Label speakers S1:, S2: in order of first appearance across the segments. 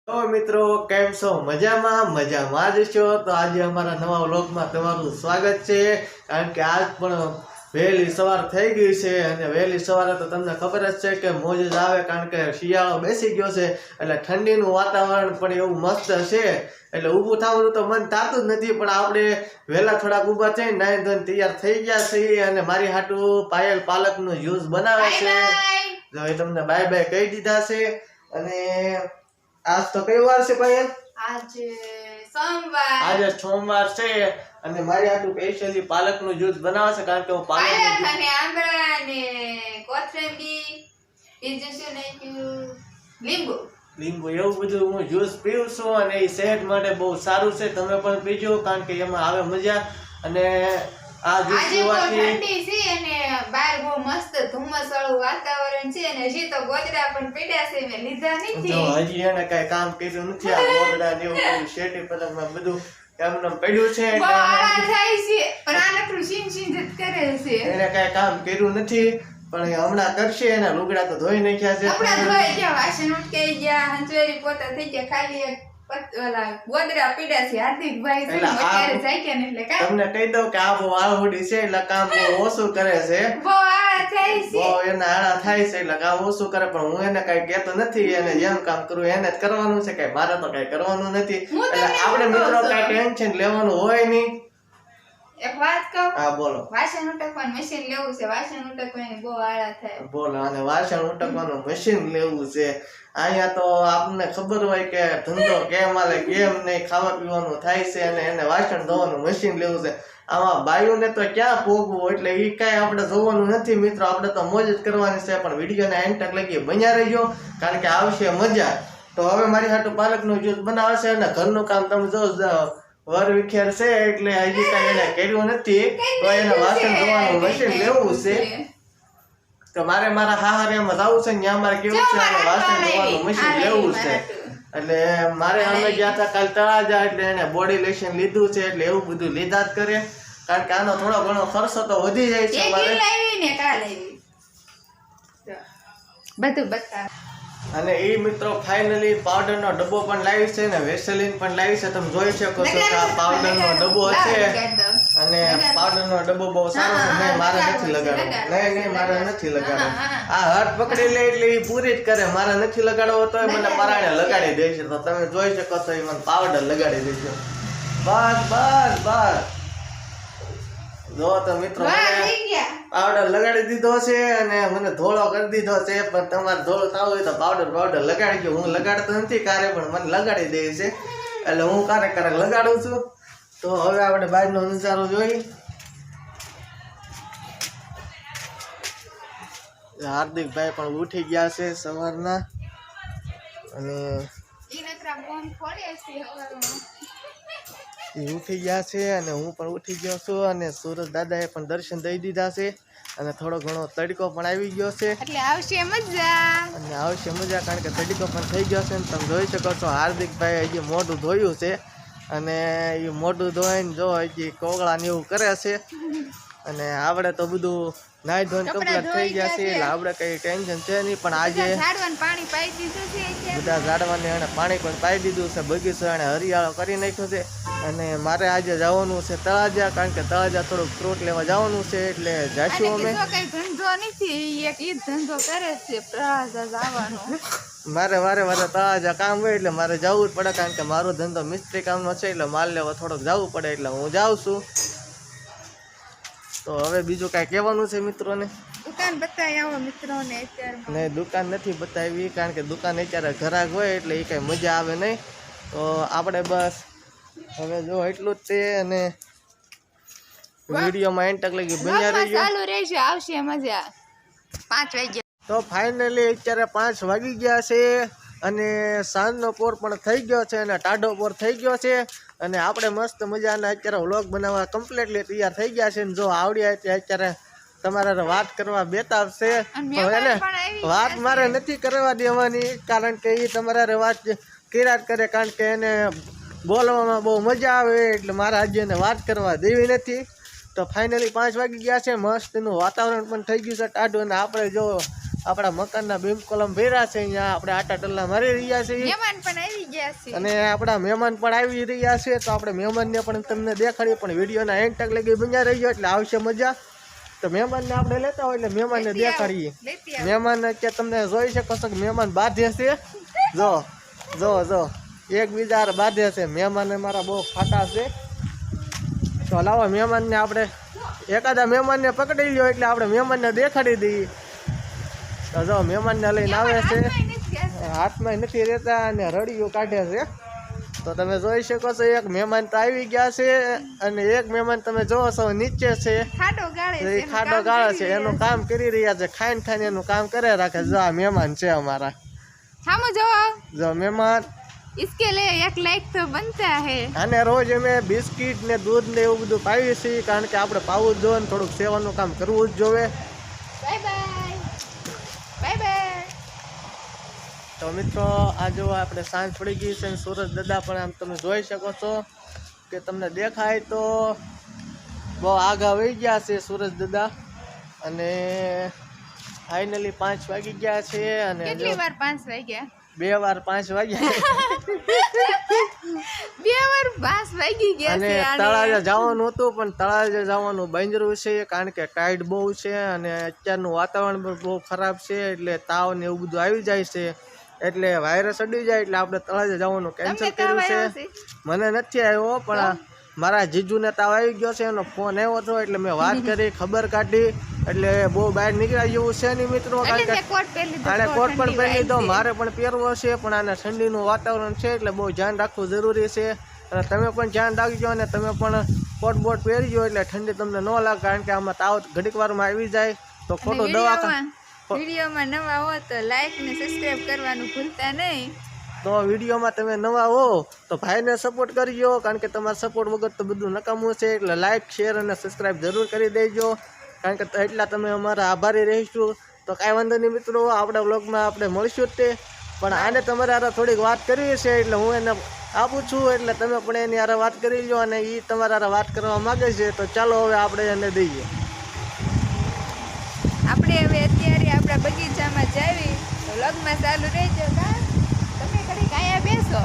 S1: તો મિત્રો કેમ છો મજામાં જ છો તો આજે અમારા નવા વ્લોગમાં તમારું સ્વાગત છે કારણ કે આજ પણ વહેલી સવાર થઈ ગઈ છે અને વહેલી સવારે તો તમને ખબર જ છે કે મોજ જ આવે કારણ કે શિયાળો બેસી ગયો છે એટલે ઠંડીનું વાતાવરણ પણ એવું મસ્ત છે એટલે ઊભું થવાનું તો મન થતું જ નથી પણ આપણે વહેલા થોડાક ઊભા થઈને નાઈ ધોઈને તૈયાર થઈ ગયા છીએ અને મારી હાટું પાયલ પાલકનું જ્યુસ બનાવે છે જો એ તમને બાય બાય કહી દીધા છે અને आज तो कई बार से पायल
S2: આજે સોમવાર
S1: આજે સોમવાર છે અને મારી આટલું સ્પેશિયલી પાલકનું જ્યુસ બનાવે છે કારણ કે હું
S2: પાલક અને આંબળા અને કોથમીર બીજું શું નાખ્યું લીંબુ
S1: એવું બધું હું જ્યુસ પીઉં છું અને એ સેહત માટે બહુ સારું છે તમે પણ પીજો કારણ કે એમાં આવે મજા અને આ જ્યુસ
S2: આજે બહુ
S1: પીવાથી
S2: ઠંડી છે અને બહાર બહુ મસ્ત ધુમ્મસવાળું વાતાવરણ છે અને હજી તો ગોદડા પણ પીડ્યા છે મેં લીધા
S1: જો
S2: નથી
S1: હજી એને કઈ કામ કર્યું નથી આ ગોદડા ને એવું બધું શેટી પલંગમાં બધું એમને પડ્યું છે
S2: બહુ
S1: એટલે
S2: આળા થાય છે પણ આ નકરું છીન છીન જ કરે છે
S1: એને કઈ કામ કર્યું નથી પણ એ હમણાં કરશે એના લુગડા તો ધોઈ નાખ્યા છે
S2: કપડા ધોઈ ગયા વાસણ ઉટકાઈ ગયા હંચવેરી પોતા થઈ ગયા ખાલી એક ઓલા ગોદડા પીડ્યા છે હાર્દિકભાઈ છે
S1: એટલે આ
S2: અત્યારે જાય ને એટલે કાંઈ
S1: તમને કહી દઉં કે આ બહુ આળહુડી છે એટલે કામ બહુ ઓછું કરે છે
S2: બહુ આળા થાય છે
S1: બહુ એના આળા થાય છે એટલે કામ ઓછું કરે પણ હું એને કઈ કહેતો નથી એને જેમ કામ કરું એને જ કરવાનું છે કઈ મારે તો કઈ કરવાનું નથી
S2: હું
S1: એટલે
S2: તમને
S1: આપણે
S2: શું
S1: મિત્રો
S2: કહું
S1: કઈ
S2: છું?
S1: ટેન્શન લેવાનું હોય નહીં
S2: એક વાત કહું
S1: હા બોલો
S2: વાસણ ઉટકવાનું મશીન લેવું છે વાસણ ઉટકવાની બહુ આળા થાય
S1: બોલો અને વાસણ ઉટકવાનું મશીન લેવું છે અહીંયા તો આપણને ખબર હોય કે ધંધો કેમ હાલે કેમ નહીં ખાવા પીવાનું થાય છે અને એને વાસણ ધોવાનું મશીન લેવું છે આમાં બાયુને તો ક્યાં પોગવું એટલે એ કાંઈ આપણે જોવાનું નથી મિત્રો આપણે તો મોજ જ કરવાની છે પણ વિડીયોને એન્ડ તક લગી બન્યા રહેજો કારણ કે આવશે મજા તો હવે મારી હાટું પાલકનું જ્યુસ બનાવે છે અને ઘરનું કામ તમે જો વર વિખેર છે એટલે હજી કાંઈ એને કર્યું નથી તો એને વાસણ ધોવાનું મશીન લેવું છે તો મારે મારા હાહરિયામાં જવું છે ને ત્યાં મારે કેવું છે અને વાસણ ધોવાનું મશીન લેવું છે એટલે મારે અમે ગયા હતા કાલ તળાજા એટલે એને બોડી લોશન લીધું છે એટલે એવું બધું લીધા જ કરે કારણ કે આનો થોડો ઘણો ખર્ચો તો વધી જાય છે
S2: એક
S1: મારે
S2: લાવી ને કાલ આવી બધું બતા
S1: અને એ મિત્રો ફાઇનલી પાવડરનો ડબ્બો પણ લાવી છે ને વેસલીન પણ લાવી છે તમે જોઈ શકો છો કે આ પાવડરનો ડબ્બો છે અને પાવડરનો ડબ્બો બહુ સારો છે નહીં મારે નથી લગાડવો નહીં મારે નથી લગાડવો આ હાથ પકડી લે એટલે એ પૂરી જ કરે મારે નથી લગાડવો તો મને પરાણે લગાડી દે છે તો તમે જોઈ શકો છો એ મને પાવડર લગાડી દેજો બસ બસ બસ જો તો મિત્રો પાવડર લગાડી દીધો છે અને મને ધોળો કરી દીધો છે પણ તમારે ધોળો થવો હોય તો પાવડર લગાડી ગયો હું લગાડતો નથી કારે પણ મને લગાડી દે છે એટલે હું ક્યારેક લગાડું છું તો હવે આપણે બહારનો નજારો જોઈ હાર્દિકભાઈ પણ ઉઠી ગયા છે સવારના અને ઉઠી ગયા છે અને હું પણ ઉઠી ગયો છું અને સુરજ દાદાએ પણ દર્શન દઈ દીધા છે અને થોડો ઘણો તડકો પણ આવી ગયો છે
S2: એટલે આવશે મજા
S1: અને આવશે મજા કારણ કે તડકો પણ થઈ ગયો છે ને તમે જોઈ શકો છો હાર્દિકભાઈ હજી મોઢું ધોયું છે અને એ મોઢું ધોઈને જો હજી કોગળા ને એવું કરે છે અને આપણે તો બધું નાઈ ધોઈને કમ્પ્લીટ થઈ ગયા છે એટલે આપણે કઈ ટેન્શન છે નહીં પણ આજે
S2: ઝાડવાનું પાણી પાઈ દીધું છે
S1: બધા ઝાડવાને એને પાણી પણ પાઈ દીધું છે બગીચો એને હરિયાળો કરી નાખ્યો છે અને મારે આજે જવાનું છે તળાજા કારણ કે તળાજા થોડુંક ફ્રૂટ લેવા જવાનું છે એટલે જઈશું અમે
S2: કઈ ધંધો નથી એક ઈ ધંધો કરે છે તળાજા જવાનો
S1: મારે વારે તળાજા કામ હોય એટલે મારે જવું જ પડે કારણ કે મારો ધંધો મિસ્ત્રી કામનો છે એટલે માલ લેવા થોડોક જવું પડે એટલે હું જાઉં છું તો હવે બીજું કાંઈ કહેવાનું છે મિત્રોને
S2: દુકાન બતાવી આવો મિત્રોને અત્યારે
S1: નહીં દુકાન નથી બતાવી કારણ કે દુકાન અત્યારે ઘરાક હોય એટલે એ કાંઈ મજા આવે નહીં તો આપણે બસ હવે જો એટલું જ તે અને વિડીયોમાં એન્ડ તક લગી બન્યા રહીજો
S2: ચાલુ રહેશે આવશે મજા 5 વાગ્યા
S1: તો ફાઇનલી અત્યારે 5 વાગી ગયા છે અને સાંજનો પોર પણ થઈ ગયો છે અને ટાઢો પોર થઈ ગયો છે અને આપણે મસ્ત મજાના અત્યારે વ્લોગ બનાવવા કમ્પ્લીટલી તૈયાર થઈ ગયા છે ને જો આવડ્યા અત્યારે તમારે વાત કરવા બેતાવ છે એને વાત મારે નથી કરવા દેવાની કારણ કે એ તમારે વાત કર્યા જ કરે કારણ કે એને બોલવામાં બહુ મજા આવે એટલે મારે આજે એને વાત કરવા દેવી નથી તો ફાઇનલી 5 વાગી ગયા છે મસ્ત એનું વાતાવરણ પણ થઈ ગયું છે ટાઢું અને આપણે જો આપણા મકાનના બીમ કોલમ ભર્યા છે અહીંયા આપણે આટા ટલ્લા મારી રહ્યા છીએ
S2: મહેમાન પણ આવી ગયા છે
S1: અને આપણા મહેમાન પણ આવી રહ્યા છે તો આપણે મહેમાનને પણ તમને દેખાડીએ પણ વિડીયોના એન્ડ તક લગી બન્યા રહીજો એટલે આવશે મજા તો મહેમાનને આપણે લેતા હોય એટલે મહેમાનને દેખાડીએ મહેમાન અત્યારે તમને જોઈ શકો છો કે મહેમાન બાંધે છે જો જો જો એકબીજા બાંધે છે મહેમાન મારા બહુ ખાટા છે તો લાવો મહેમાનને આપણે એકાદા મહેમાનને પકડી લ્યો એટલે આપણે મહેમાનને દેખાડી દઈએ તો જો મહેમાનને લઈને આવે છે હાથમાં નથી રહેતા અને રડિયું કાઢે છે તો તમે જોઈ શકો છો એક મહેમાન તો આવી ગયા છે અને એક મહેમાન તમે જોવો છો નીચે છે ખાડો ગાળે છે એનું કામ કરી રહ્યા છે ખાઈને એનું કામ કરે રાખે જો આ મહેમાન છે અમારા જો મહેમાન
S2: इसके लिए 1 लाइक तो बनता है
S1: અને રોજ અમે બિસ્કિટ ને દૂધ ને એવું બધું પાવીએ છીએ કારણ કે આપણે પાવું જ જોઈએ ને થોડુંક સેવાનું કામ કરવું જ જોઈએ
S2: બાય બાય બાય બાય
S1: તો મિત્રો આ જો આપણે સાંજ પડી ગઈ છે સુરજ દાદા પણ આમ તમે જોઈ શકો છો કે તમને દેખાય તો બહુ આગા વહી ગયા છે સુરજ દાદા અને ફાઇનલી 5 વાગી ગયા છે અને
S2: કેટલી વાર 5 વાગ્યા
S1: 2 વાર 5 વાગ્યા
S2: 2 વાર 5 વાગી ગયા
S1: અને તળાજે જવાનું હતું પણ તળાજે જવાનું બંધ છે કારણ કે ટાઈડ બહુ છે અને અત્યારનું વાતાવરણ પણ બહુ ખરાબ છે એટલે તાવ ને એવું બધું આવી જાય છે એટલે વાયરસ અડી જાય એટલે આપણે તળાજે જવાનું કેન્સલ કર્યું છે મને નથી આવ્યો પણ મારા જીજુને તાવ આવી ગયો છે એનો ફોન આવ્યો હતો એટલે મેં વાત કરી ખબર કાઢી એટલે બહુ બહાર નીકળ્યા જેવું છે નહીં મિત્રો કારણ કે આને કોટ પણ પહેરી લીધો મારે પણ પહેરવો છે પણ આને ઠંડીનું વાતાવરણ છે એટલે બહુ ધ્યાન રાખવું જરૂરી છે અને તમે પણ ધ્યાન રાખજો અને તમે પણ કોટ બોટ પહેરજો એટલે ઠંડી તમને ન લાગે કારણ કે આમાં તાવ ઘડીક વારમાં આવી જાય તો ખોટું દવાખાના
S2: વિડીયોમાં નવા હો તો લાઈક ને સબસ્ક્રાઇબ કરવાનું ભૂલતા નહીં
S1: તો વિડીયોમાં તમે નવા હો તો ભાઈને સપોર્ટ કરજો કારણ કે તમારા સપોર્ટ વગર તો બધું નકામું છે એટલે લાઈક શેર અને સબસ્ક્રાઈબ જરૂર કરી દેજો કારણ કે એટલા તમે અમારા આભારી રહીશું તો કાંઈ વાંધો નહીં મિત્રો આપણા વ્લોગમાં આપણે મળીશું જ તે પણ આને તમારે હારે થોડીક વાત કરવી છે એટલે હું એને આપું છું એટલે તમે પણ એની હારે વાત કરી લો અને એ તમારા હારે વાત કરવા માગે છે તો ચાલો હવે આપણે એને દઈએ
S2: આપણે હવે અત્યારે આપણા બગીચામાં જાવી તો વ્લોગમાં ચાલુ રહેજો કા તમે ઘડીક અહીંયા બેસો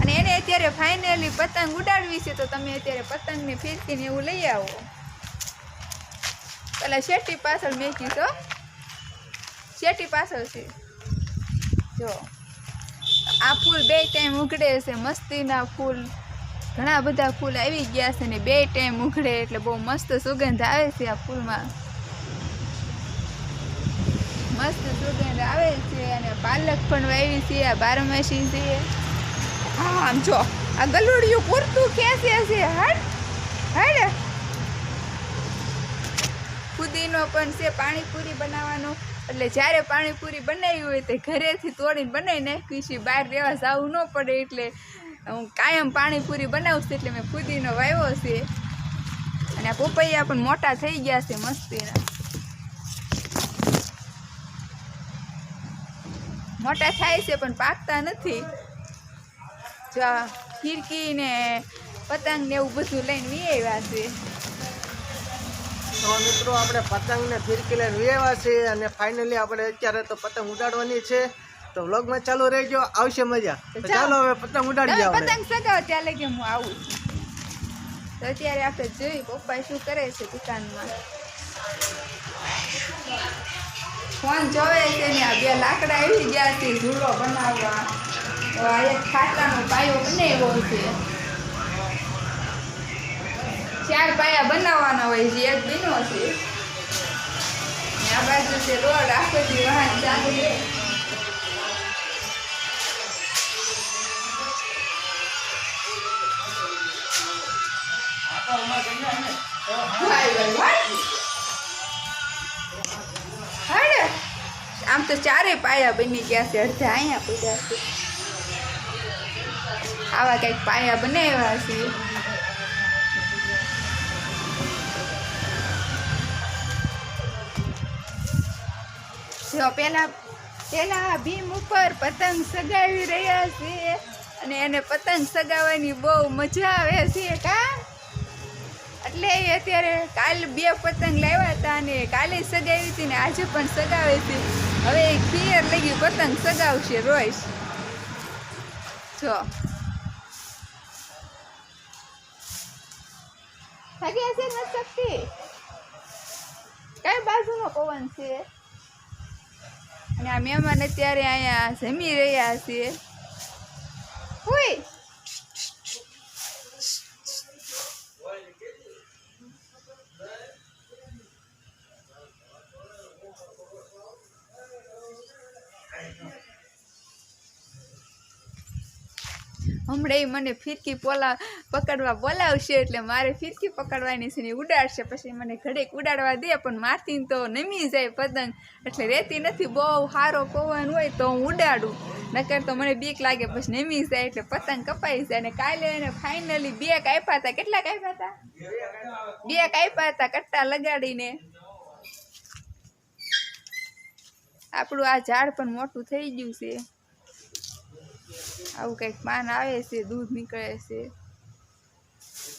S2: અને એને અત્યારે ફાઇનલી પતંગ ઉડાડવી છે તો તમે અત્યારે પતંગને ફિરકીને એવું લઈ આવો પેલા શેટી પાછળ મેકી તો શેટી પાછળ છે જો આ ફૂલ 2 ટાઈમ ઉઘડે છે મસ્તીના ફૂલ ઘણા બધા ફૂલ આવી ગયા છે ને 2 ટાઈમ ઉઘડે એટલે બહુ મસ્ત સુગંધ આવે છે આ ફૂલમાં મસ્ત સુગંધ આવે છે અને પાલક પણ વાવી છે આ બારમાસી છે હા આમ જો આ ગલુડિયું પૂરતું ખેંચે છે હટ હટ ફુદીનો પણ છે પાણીપુરી બનાવવાનો એટલે જ્યારે પાણીપુરી બનાવી હોય તે ઘરેથી તોડીને બનાવી નાખી છે બહાર રહેવા જવું ન પડે એટલે હું કાયમ પાણીપુરી બનાવું છું એટલે મેં ફુદીનો વાવ્યો છે અને આ પપૈયા પણ મોટા થઈ ગયા છે મસ્તીના મોટા થાય છે પણ પાકતા નથી જો આ ખીરકી ને પતંગ ને એવું બધું લઈને વીઆવ્યા છે
S1: તો મિત્રો આપણે પતંગ ને ફિરકી લઈને વીઆવ્યા છે અને ફાઇનલી આપણે અત્યારે તો પતંગ ઉડાડવાની છે તો વ્લોગમાં ચાલુ રહેજો આવશે મજા તો ચાલો હવે પતંગ ઉડાડીએ આપણે
S2: પતંગ સગાવો ત્યાં લગી હું આવું તો અત્યારે આપણે જોઈ પપ્પા શું કરે છે દુકાનમાં ફોન જોવે છે ને આ 2 લાકડા આવી ગયા છે ઝૂલો બનાવવા તો આ એક ખાટલાનો પાયો બનાવ્યો છે 4 પાયા બનાવવાના હોય છે એક બીનો છે ને આ બાજુ છે રોડ આખેથી વાહન ચાલુ છે આમ તો 4 પાયા બની ગયા છે અડધા અહીંયા પડ્યા છે આવા કંઈક પાયા બનાવ્યા છે જો પેલા ભીમ ઉપર પતંગ સગાવી રહ્યા છે અને એને પતંગ સગાવવાની બહુ મજા આવે છે કા એટલે એ અત્યારે કાલ 2 પતંગ લાવ્યા હતા અને કાલે સગાવી હતી ને આજે પણ સગાવે છે. હવે ક્લિયર લગી પતંગ સગાવશે રોજ. જો થાકી હશે ન શકતી કઈ બાજુનો પવન છે. અને આ મહેમાન અત્યારે અહીંયા જમી રહ્યા છે. હોય હમણાં મને ફિરકી પકડવા બોલાવશે એટલે મારે ફિરકી પકડવાની છે ને ઉડાડશે. પછી મને ઘડીક ઉડાડવા દે પણ મારથી તો નમી જાય પતંગ એટલે રહેતી નથી. બહુ સારો પવન હોય તો હું ઉડાડું, નકર તો મને બીક લાગે પછી નમી જાય એટલે પતંગ કપાઈ જાય. અને કાલે એને ફાઇનલી 2 કાપ્યા હતા. કેટલા કાપ્યા હતા? 2 કાપ્યા હતા કટ્ટા લગાડીને. આપણું આ ઝાડ પણ મોટું થઈ ગયું છે. આવું કંઈક પાન આવે છે, દૂધ નીકળે છે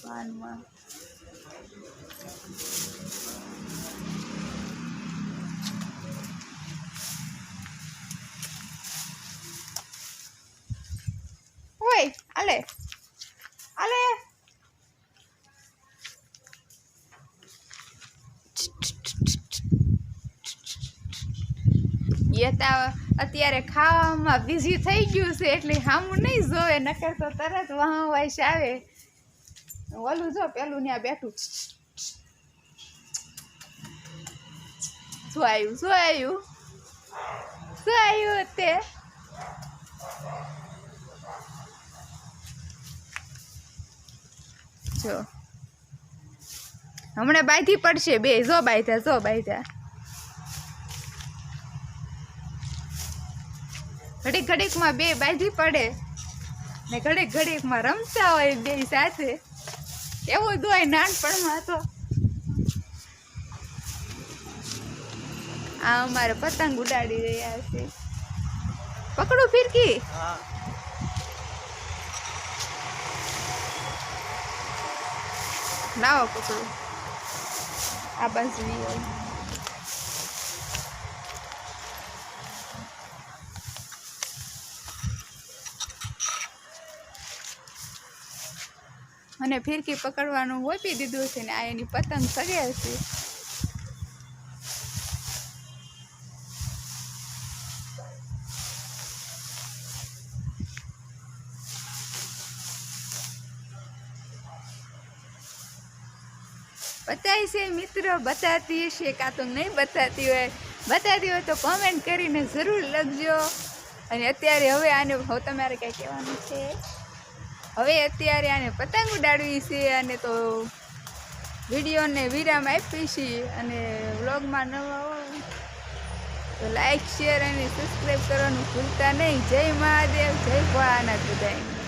S2: પાનમાં. ઓય આલે આલે અત્યારે ખાવામાં બિઝી થઈ ગયું છે એટલે સામું નહીં જોવે, નકર તો તરત વાહ વાઈશ આવે. ઓલું જો પેલું ત્યાં બેઠું શું આવ્યું તે જો હમણાં બાંધી પડશે બે. જો બાંધ્યા ઘડીકમાં બે બાંધી પડે ને ઘડીકમાં રમતા હોય બે સાથે. એવું જ હોય નાનપણમાં તો. આ અમારે પતંગ ઉડાડી રહ્યા છે. પકડો ફિરકી. લાવો પકડો. આ બાજુ અને ફિરકી પકડવાનું હોપી દીધું છે ને આ એની પતંગ સગે છે. બતાય છે મિત્રો, બતાતી હશે કાં તો નહીં બતાતી હોય તો કોમેન્ટ કરીને જરૂર લખજો. અને અત્યારે હવે આને તમારે કંઈ કહેવાનું છે? હવે અત્યારે આને પતંગ ઉડાડવી છે અને તો વિડીયોને વિરામ આપી છે. અને વ્લોગમાં નવા હોય તો લાઈક શેર અને સબસ્ક્રાઈબ કરવાનું ભૂલતા નહીં. જય મહાદેવ, જય ભોળાનાથ બધાય.